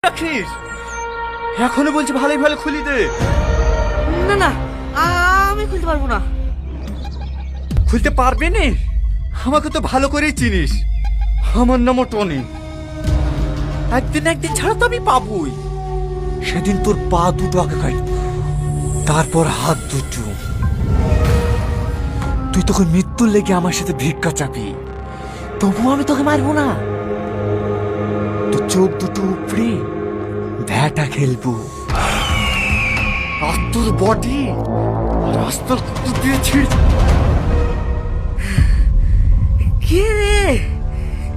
রাখিস? এখনো বলছি ভালোই ভালো খুলি দে। না না, আমি খুলতে পারবো না। খুলতে পারবে না? আমাকে তো ভালো করেই চিনিস, আমার নামও টনি। একদিন একদিন ছাড়া তো আমি পাবই। সেদিন তোর পা দুটো আগে কাটবো, তারপর হাত দুটো। তুই তখন মৃত্যুর লেগে আমার সাথে ভিক্ষা চাবি, তবু আমি তোকে মারবো না। তোর চোখ দুটো উপরে ভ্যাটা খেলবো, আর তোর বডি রাস্তার কুকুর দিয়ে ছিঁড়ে। কে রে?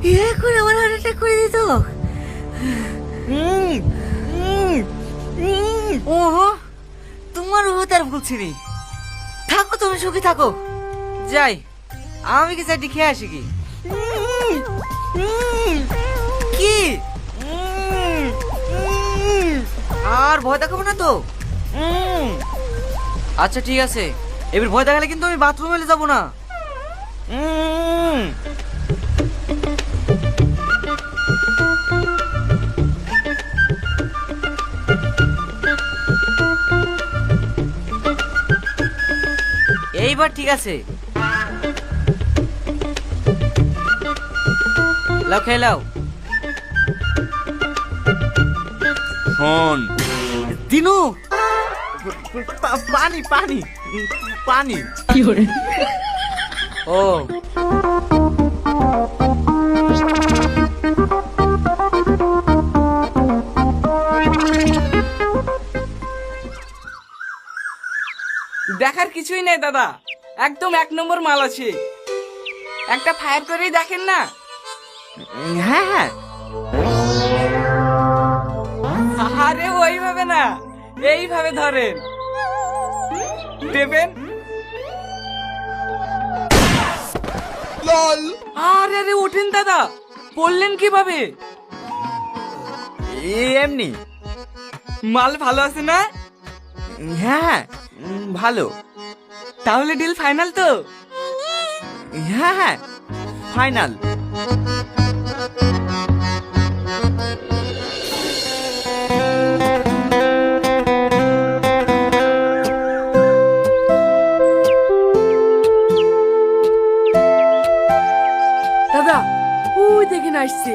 ইয়ে করে আমার হার্ট অ্যাটাক করে দিত। ওহো, তোমার ও তার ভুলছি নি। থাকো, তুমি সুখী থাকো। যাই, আমি কি চারটি খেয়ে আসি কি? কি? আর ভয় দেখাবো না তো? আচ্ছা ঠিক আছে, এবার ভয় দেখালে কিন্তু আমি বাথরুমে যাবো না। এইবার ঠিক আছে, লাও খেয়ে লাও। শোন দিনু, পানি পানি পানি। ও দেখার কিছুই নেই দাদা, একদম এক নম্বর মাল আছে। একটা ফায়ার করেই দেখেন না। হ্যাঁ হ্যাঁ, আরে ওইভাবে না, এইভাবে ধরেন, দেবেন। আরে আরে ওঠেন দাদা, বললেন কিভাবে? এমনি। মাল ভালো আছে না? হ্যাঁ ভালো। তাহলে ডিল ফাইনাল তো? হ্যাঁ হ্যাঁ ফাইনাল। দাদা, ওই দেখেন আসছে।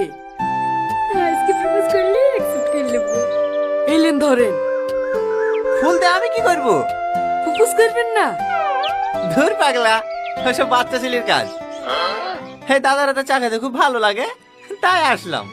আজকে প্রপোজ করলে অ্যাকসেপ্ট করে নেবো। এলেন ধরেন। ফুল দে, আমি কি করবো? প্রপোজ করবেন না? ধুর পাগলা, ওসব বাচ্চা ছেলের কাজ। হ্যাঁ দাদারা তো চা খেতে খুব ভালো লাগে, তাই আসলাম।